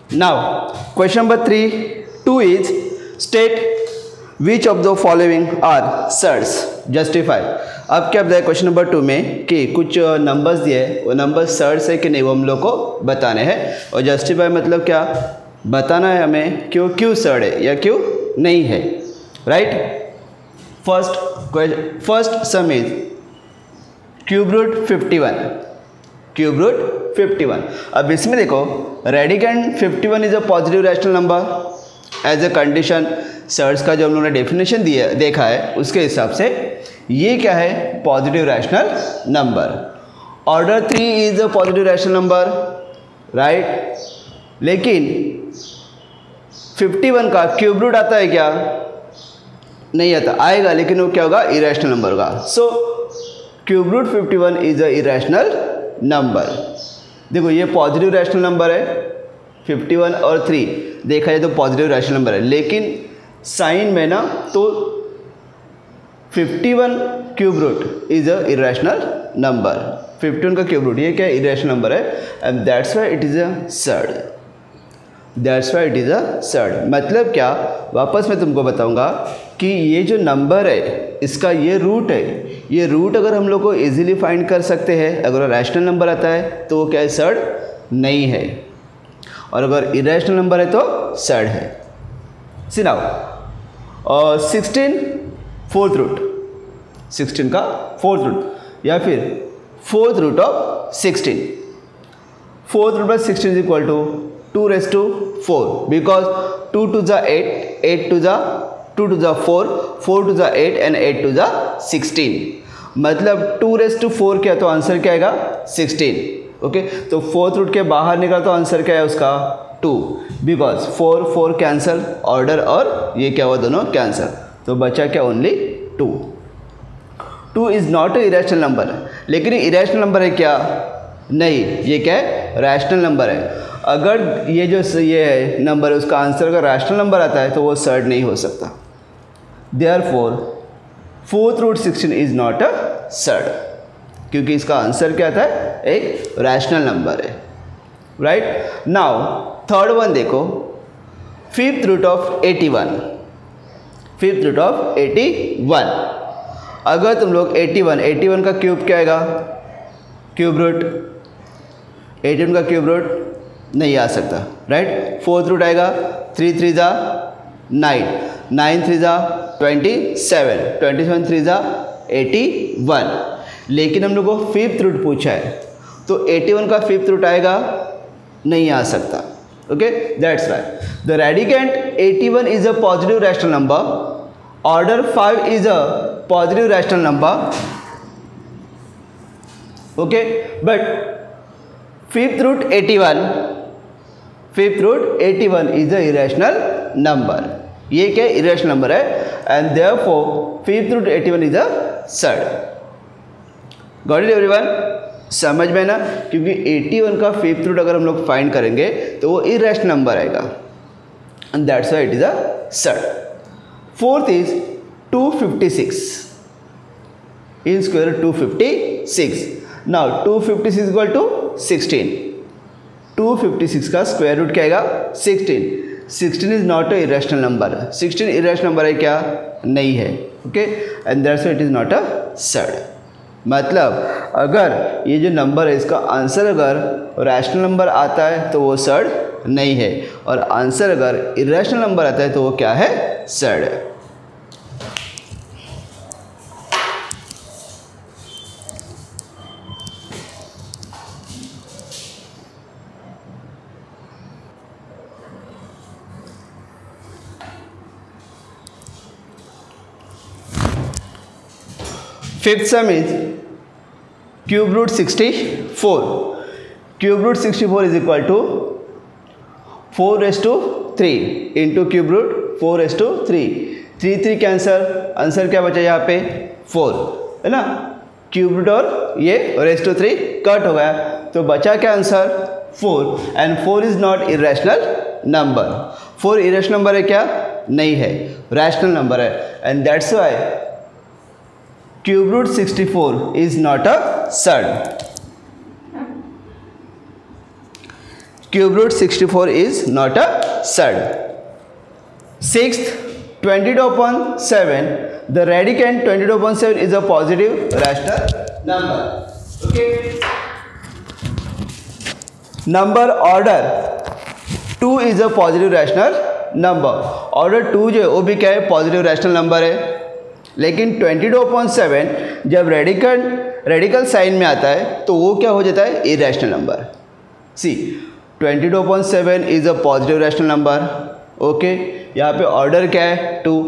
Now, question number 3, 2 is state which of the following are surds. Justify. अब क्या बताया question number 2 में कि कुछ नंबर्स दिए, वो नंबर्स सर्ड्स है कि नहीं वो हम लोग को बताने हैं, और जस्टिफाई मतलब क्या बताना है हमें क्यों सर्ड है या क्यों नहीं है, right. First sum is cube root 51, cube root 51। अब इसमें देखो radicand 51 is a positive rational number as a condition. Surds का जो हम लोगों ने डेफिनेशन दिया देखा है उसके हिसाब से ये क्या है, positive rational number. Order 3 is a positive rational number, right. लेकिन 51 का क्यूब रूट आता है क्या, नहीं आता, आएगा लेकिन वो क्या होगा, इरेशनल नंबर होगा। So cube root 51 is a irrational number. देखो ये पॉजिटिव रैशनल नंबर है, 51 और 3 देखा जाए तो पॉजिटिव रैशनल नंबर है, लेकिन साइन में ना तो 51 cube root is a irrational number. 51 का क्यूब रूट ये क्या इरेशनल नंबर है, and that's why it is a surd, that's why it is a surd. मतलब क्या, वापस मैं तुमको बताऊंगा कि ये जो नंबर है इसका ये रूट है, ये रूट अगर हम लोग को इजीली फाइंड कर सकते हैं, अगर रैशनल नंबर आता है तो वो क्या है, सर्ड नहीं है, और अगर इरेशनल नंबर है तो सर्ड है। सी नाउ 16 फोर्थ रूट, 16 का फोर्थ रूट या फिर fourth root of 16, fourth root of 16 is equal to 2 raised to 4 because 2 to the 8, 8 to the 2 to the 4, 4 to the 8 and 8 to the 16। मतलब 2 raised to 4 क्या, तो answer क्या आएगा 16। Okay, तो fourth root के बाहर निकला तो आंसर क्या है उसका 2, बिकॉज 4 4 कैंसल, ऑर्डर और ये क्या हुआ दोनों कैंसल, तो बचा क्या only 2। 2 is not a irrational number, लेकिन इरेशनल नंबर है क्या, नहीं, ये क्या है रैशनल नंबर है। अगर ये जो ये है नंबर है उसका आंसर अगर रैशनल नंबर आता है तो वो सर्ड नहीं हो सकता। Therefore fourth root 16 is not a surd, क्योंकि इसका आंसर क्या था, एक रैशनल नंबर है, राइट। नाउ थर्ड वन देखो, fifth root of 81, fifth root of 81। अगर तुम लोग 81 का क्यूब क्या आएगा, क्यूब रूट 81 का क्यूब रूट नहीं आ सकता, राइट। फोर्थ रूट आएगा 3 3 जा 9, 9 3 जा 27, 27 3 जा 81। लेकिन हम लोग को फिफ्थ रूट पूछा है तो 81 का फिफ्थ रूट आएगा, नहीं आ सकता। Okay, that's right. The radicand 81 is a positive rational number, order 5 is a positive rational number, okay, but fifth root 81 is a irrational number. ये क्या इरेशनल नंबर है, and therefore fifth root 81 is a surd. Got it everyone, समझ में ना, क्योंकि 81 का fifth root अगर हम लोग फाइंड करेंगे तो वो इरेशनल नंबर आएगा, and that's why it is a surd. Fourth is 256 in square 256। Now 256 is equal to 16, 256 का स्क्वायर रूट क्या आएगा 16। 16 is not a irrational number, 16 irrational number है क्या, नहीं है, okay, and that's why it is not a surd. मतलब अगर ये जो नंबर है इसका आंसर अगर रैशनल नंबर आता है तो वो सर्ड नहीं है, और आंसर अगर इरेशनल नंबर आता है तो वो क्या है, सर्ड है। Fifth sum is cube root 64, cube root 64 is equal to 4 raised to 3 into cube root 4 raised to 3, 3 3 cancel, answer क्या बचा यहाँ पे 4 है ना, क्यूब रूट और ये raised to 3 कट हो गया, तो बचा क्या answer 4, and 4 is not irrational number. 4 irrational number है क्या, नहीं है, रैशनल नंबर है, and that's why cube root 64 is not a surd. cube root 64 is not a surd. Sixth, 22/7, the radicand 22/7 is a positive rational number. Okay. Number order 2 is a positive rational number. Order 2 जो है वो भी क्या है, positive rational number है. लेकिन 22/7 जब radical sign में आता है तो वो क्या हो जाता है, irrational number. See 22/7 is a positive rational number. Okay, यहाँ पे ऑर्डर क्या है, 2.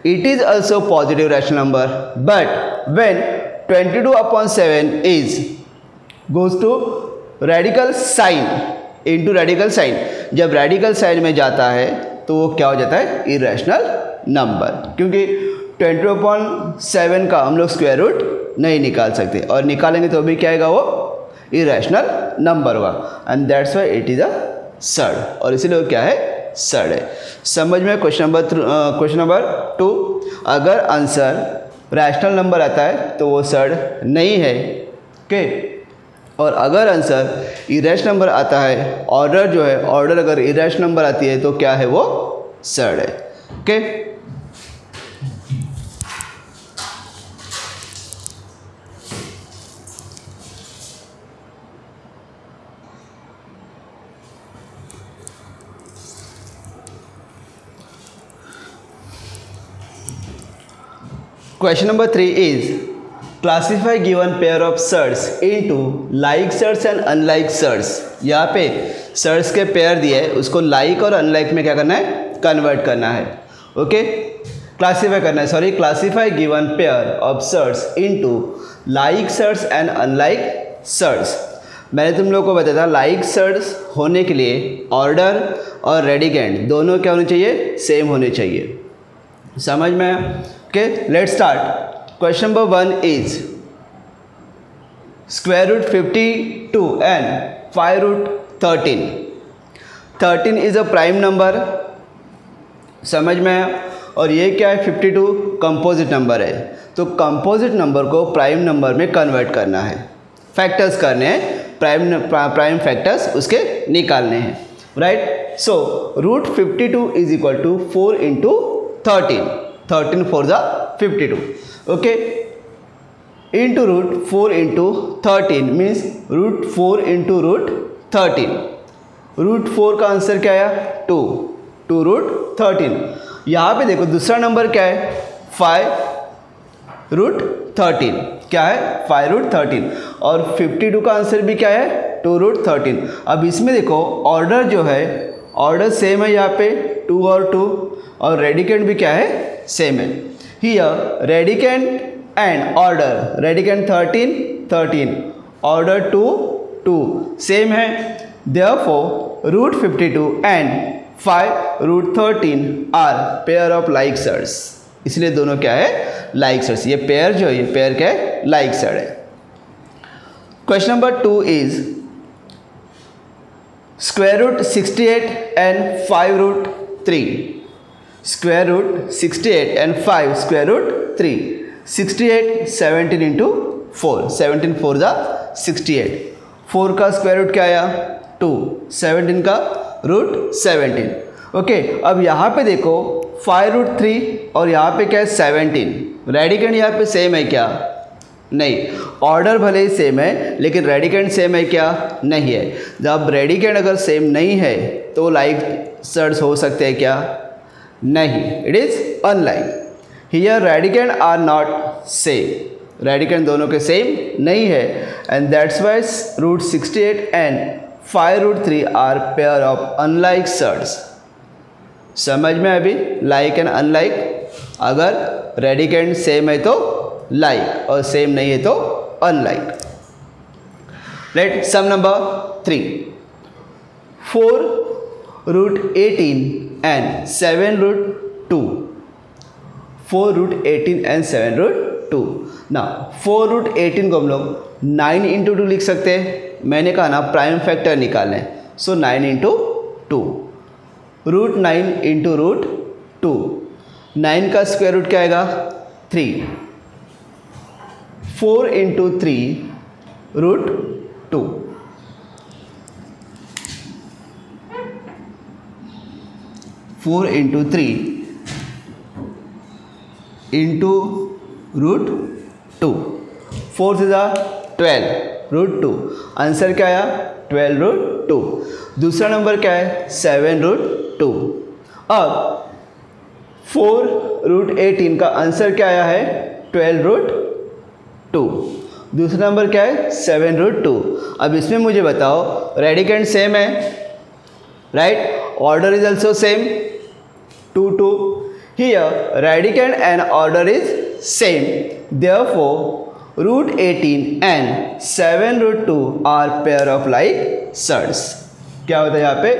It is also positive rational number, but when 22/7 is goes to radical sign into radical sign, जब रेडिकल साइन में जाता है तो वो क्या हो जाता है, इरेशनल नंबर. क्योंकि 22/7 का हम लोग स्क्वायर रूट नहीं निकाल सकते, और निकालेंगे तो भी क्या आएगा, वो इरेशनल नंबर होगा. And that's why it is a surd, और इसीलिए वो क्या है, सर्ड है. समझ में. क्वेश्चन नंबर 2, अगर आंसर रैशनल नंबर आता है तो वो सर्ड नहीं है. ओके, और अगर आंसर इरेशनल नंबर आता है, ऑर्डर जो है, ऑर्डर अगर इरेशनल नंबर आती है तो क्या है, वो सर्ड है. Okay, question number 3 is classify given pair of surds into like surds and unlike surds. यहाँ पे सर्ड्स के पेयर दिए है, उसको लाइक और अनलाइक में क्या करना है, कन्वर्ट करना है. Okay, classify given pair of surds into like surds and unlike surds. मैंने तुम लोगों को बताया था लाइक सर्ड्स होने के लिए ऑर्डर और रेडिकेंड दोनों क्या होने चाहिए, सेम होने चाहिए. समझ में. Okay, let's start. Question number 1 is square root 52 and 5 root 13. 13 is a prime number. समझ में आया. और ये क्या है, 52 कंपोजिट नंबर है. तो कंपोजिट नंबर को प्राइम नंबर में कन्वर्ट करना है, फैक्टर्स करने हैं, प्राइम फैक्टर्स उसके निकालने हैं. Right. So root 52 is equal to 4 into 13. 13 4 ज़ा 52. Okay, into root 4 into 13 means root 4 into root 13. Root 4 का आंसर क्या आया, 2. 2 रूट 13. यहाँ पे देखो दूसरा नंबर क्या है, 5 रूट 13. क्या है, 5 रूट 13. और 52 का आंसर भी क्या है, 2 रूट 13. अब इसमें देखो ऑर्डर जो है, ऑर्डर सेम है यहाँ पे, 2 और 2, और रेडिकेंड भी क्या है, सेम है. Here radicand and order, radicand 13, order 2 same है. Therefore root 52 and 5 root 13 are pair of like surds. इसलिए दोनों क्या है, like surds. ये पेयर जो है, ये पेयर क्या है, like surd है. Question number 2 is square root 68 and 5 root 3. Square root 68 and 5 square root 3. 68 17 into 4. 17 4 ज़ा 68. 4 का स्क्वायर रूट क्या आया, 2. 17 का रूट 17. ओके, अब यहाँ पे देखो 5 रूट 3 और यहाँ पे क्या है, 17. रेडिकेंड यहाँ पे सेम है क्या, नहीं. ऑर्डर भले ही सेम है लेकिन रेडिकेंड सेम है क्या, नहीं है. जब रेडिकेंड अगर सेम नहीं है तो लाइक सर्ड्स हो सकते हैं क्या, नहीं. It is unlike. Here radicand are not same. Radicand दोनों के सेम नहीं है. And that's why root 68 and 5 root 3 are pair of unlike surds. समझ में अभी, लाइक एंड अनलाइक. अगर रेडिकेंड सेम है तो लाइक, और सेम नहीं है तो unlike. Let sum number 3. 4 root 18 and 7 root 2. 4 root 18 and 7 root 2. ना 4 रूट 18 को हम लोग 9 इंटू 2 लिख सकते हैं. मैंने कहा ना प्राइम फैक्टर निकालने, so 9 into 2. Root 9 into root 2. 9 का स्क्वायर रूट क्या आएगा, 3. 4 into 3 root 2. 4 into 3 into root 2, 4 से 12 रूट 2, आंसर क्या आया 12 रूट 2। दूसरा नंबर क्या है 7 रूट 2। अब 4 रूट 18 का आंसर क्या आया है 12 रूट 2। दूसरा नंबर क्या है 7 रूट 2। अब इसमें मुझे बताओ रेडिकेंड सेम है, right, order is also same 2 2। Here radicand and order is same, therefore root 18 and 7 root 2 are pair of like surds. क्या होता है यहाँ पे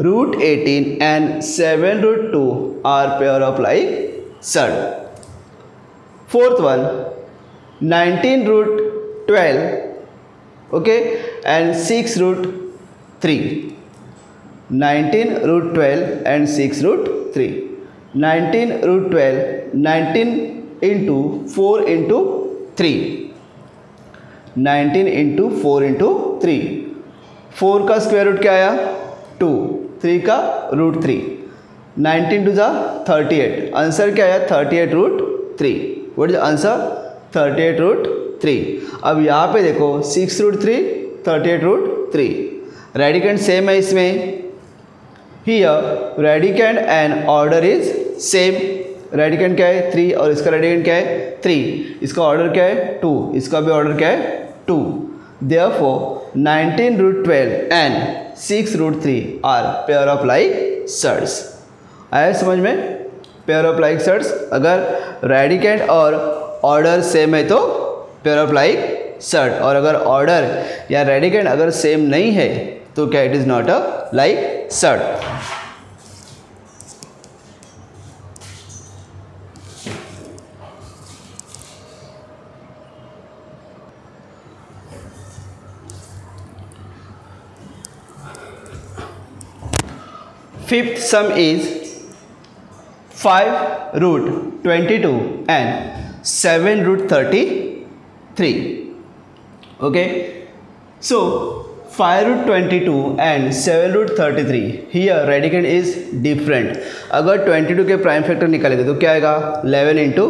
root 18 and 7 root 2 are pair of like surd. Fourth one 19 root 12 okay and 6 root 3, 19 root 12 and 6 root 3, 19 root 12 19 into 4 into 3, 19 into 4 into 3, 4 का square root क्या आया 2, 3 का root 3, 19 to ज़ा 38, आंसर क्या आया 38 root 3। What is answer 38 root 3। अब यहाँ पे देखो 6 रूट 3 38 रूट 3, रेडिकेंड सेम है इसमें। Here radicand and order is same, radicand क्या है 3 और इसका रेडिकेंड क्या है 3, इसका ऑर्डर क्या है 2, इसका भी ऑर्डर क्या है 2। Therefore 19 root 12 and 6 root 3 are pair of like surds. आया समझ में, पेयर ऑफ लाइक सर्ड्स, अगर रेडिकेंड और ऑर्डर सेम है तो पेयर ऑफ लाइक सर्ड, और अगर ऑर्डर या रेडिकेंड अगर सेम नहीं है तो क्या it is not a like surd. Fifth sum is 5 root 22 and 7 root 33. Okay, so 5 root 22 and 7 root 33, here radicand is different। अगर 22 के प्राइम फैक्टर निकालेंगे तो क्या आएगा 11 इंटू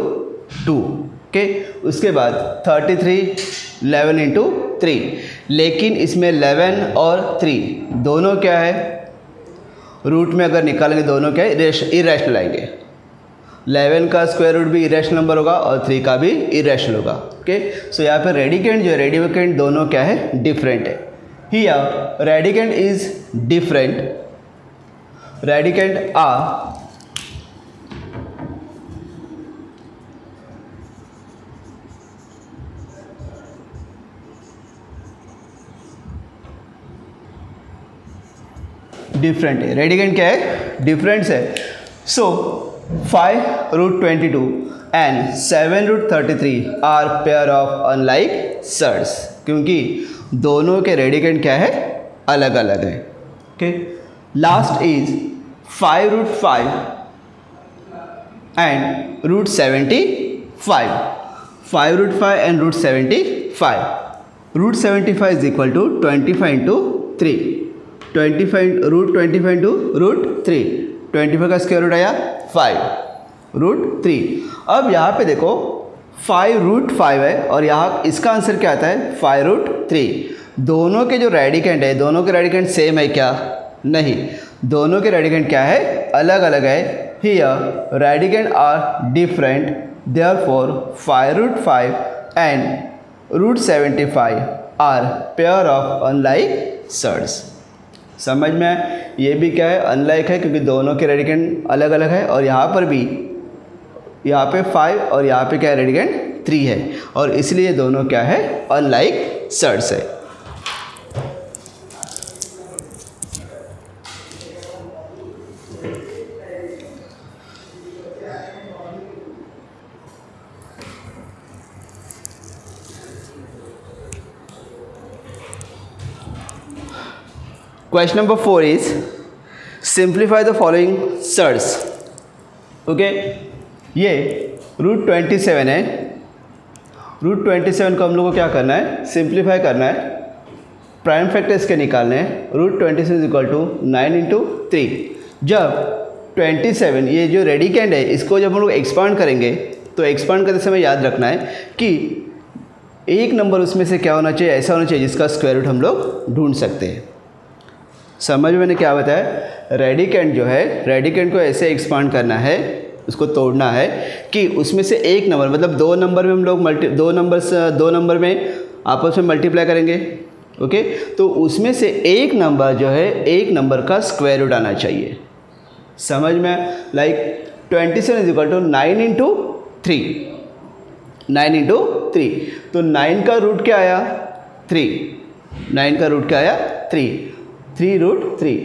2, ओके, उसके बाद 33 11 इंटू 3, लेकिन इसमें 11 और 3 दोनों क्या है रूट में अगर निकालेंगे दोनों क्या है इरेशनल आएंगे। 11 का स्क्वायर रूट भी इरेशनल नंबर होगा और 3 का भी इरेशनल होगा। ओके, सो यहाँ पे रेडिकेंड जो है रेडिकेंड दोनों क्या है डिफरेंट है। Here radicand is different, radicand are different है। रेडिकेंड क्या है डिफरेंस है। So 5 root 22 and 7 root 33 are pair of unlike surds, क्योंकि दोनों के रेडिकेंड क्या है अलग अलग है। Okay, last is 5 root 5 and root 75, 5 root 5 and root 75, root 75 is equal to 25 into 3, 25 root 25 into root 3, 25 का स्क्वायर रूट आया 5 रूट 3। अब यहाँ पे देखो 5 रूट 5 है और यहाँ इसका आंसर क्या आता है 5 रूट 3। दोनों के जो रेडिकेंड है दोनों के रेडिकेंड सेम है क्या, नहीं, दोनों के रेडिकेंड क्या है अलग अलग है। Here radicand are different, therefore 5 root 5 and root 75 are pair of unlike surds. समझ में ये भी क्या है अनलाइक है, क्योंकि दोनों के रेडिकेंड अलग अलग है, और यहाँ पर भी यहाँ पे 5 और यहाँ पे क्या है रेडिकेंड 3 है, और इसलिए दोनों क्या है अनलाइक सर्ड्स है। Question number 4 is simplify the following surds। Okay, ये रूट 27 है, रूट 27 को हम लोग को क्या करना है सिंप्लीफाई करना है, प्राइम फैक्टर इसके निकालने हैं। Root 27 is equal to 9 into 3। जब 27, ये जो रेडिकेंड है इसको जब हम लोग एक्सपांड करेंगे तो एक्सपांड करते समय याद रखना है कि एक नंबर उसमें से क्या होना चाहिए, ऐसा होना चाहिए जिसका स्क्वायर रूट हम लोग ढूंढ सकते हैं। समझ में मैंने क्या बताया, रेडिकेंड जो है, रेडिकेंड को ऐसे एक्सपांड करना है, उसको तोड़ना है कि उसमें से एक नंबर, मतलब दो नंबर में हम लोग दो नंबर में आपस में मल्टीप्लाई करेंगे, ओके। तो उसमें से एक नंबर जो है, एक नंबर का स्क्वायर रूट आना चाहिए। समझ में, like 27 is equal to 9 into 3, 9 into 3, तो 9 का रूट क्या आया 3, 9 का रूट क्या आया 3, 3 root 3,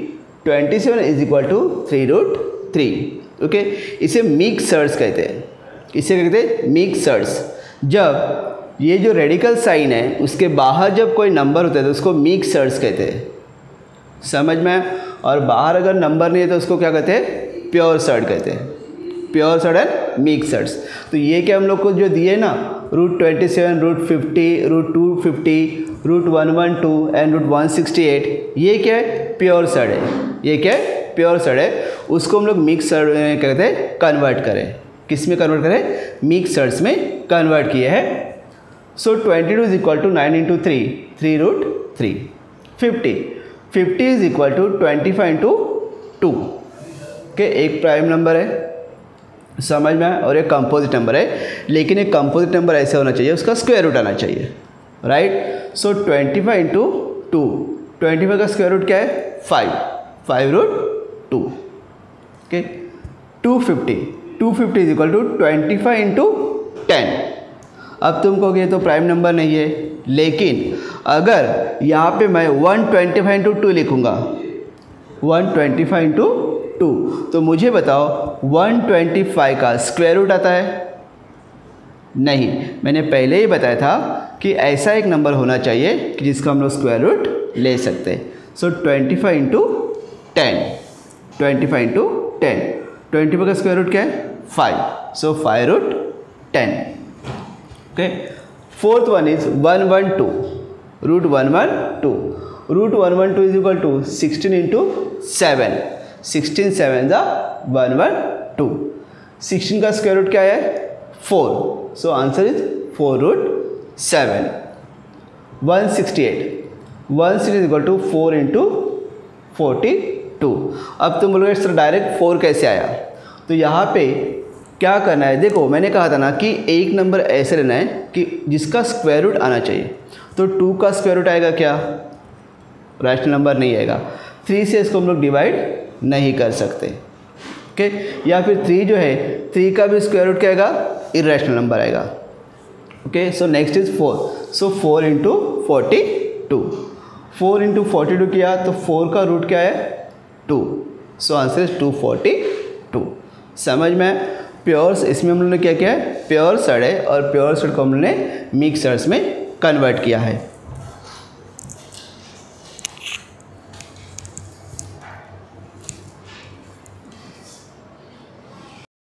27 is equal to 3 root 3, okay. इसे मिक्सर्स कहते हैं, इसे कहते हैं मिक्सर्स। जब ये जो रेडिकल साइन है उसके बाहर जब कोई नंबर होता है तो उसको मिक्सर्स कहते हैं। समझ में, और बाहर अगर नंबर नहीं है तो उसको क्या कहते हैं, प्योर सर्ड कहते हैं, प्योर सर्ड एंड मिक्सर्स। तो ये क्या हम लोग को जो दिए ना, root 27, root 50, root 250, root 112 and root 168, ये क्या है, प्योर सर्ड है। ये क्या है, प्योर सर्ड है। उसको हम लोग मिक्स सर्ड में कहते हैं कन्वर्ट करें। किस में कन्वर्ट करें, मिक्स सर्ड्स में कन्वर्ट किए हैं। So 22 is equal to 9 into 3, 3 root 3, 50 is equal to 25 into 2, okay. एक प्राइम नंबर है, समझ में, और एक कंपोजिट नंबर है, लेकिन एक कंपोजिट नंबर ऐसे होना चाहिए उसका स्क्वायर रूट आना चाहिए, राइट। सो 25 इंटू 2, 25 का स्क्वायर रूट क्या है 5, 5 root 2, okay. 250 is equal to 25 into 10। अब तुम कहोगे ये तो प्राइम नंबर नहीं है, लेकिन अगर यहाँ पे मैं 125 इंटू 2 लिखूँगा, 125 इंटू 2, तो मुझे बताओ 125 का स्क्वायर रूट आता है? नहीं, मैंने पहले ही बताया था कि ऐसा एक नंबर होना चाहिए कि जिसका हम लोग स्क्वायर रूट ले सकते हैं। सो 25 इंटू 10, 25 इंटू 10, 25 का स्क्वायर रूट क्या है 5, so 5 root 10, okay. Fourth one is 112, root 112, root 112 is equal to 16 into 7, 16 7 ज़ा 112, 16 का स्क्वायर रूट क्या है 4, so answer is 4 root 7। 168 is equal to 4 into 42। अब तुम बोलोगे सर डायरेक्ट 4 कैसे आया, तो यहाँ पे क्या करना है, देखो मैंने कहा था ना कि एक नंबर ऐसे लेना है कि जिसका स्क्वायर रूट आना चाहिए। तो 2 का स्क्वायर रूट आएगा क्या, रैशनल नंबर नहीं आएगा। 3 से इसको हम लोग डिवाइड नहीं कर सकते, ओके। या फिर 3 जो है 3 का भी स्क्वायर रूट क्या आएगा, इरेशनल नंबर आएगा, okay. So next is 4, so 4 into 42, 4 into 42 किया तो 4 का रूट क्या है 2, सो आंसर इज 242। समझ में, प्योर्स इसमें हम लोगों ने क्या किया है, प्योर सर्ड है और प्योर सर्ड को हमने मिक्सर्स में कन्वर्ट किया है।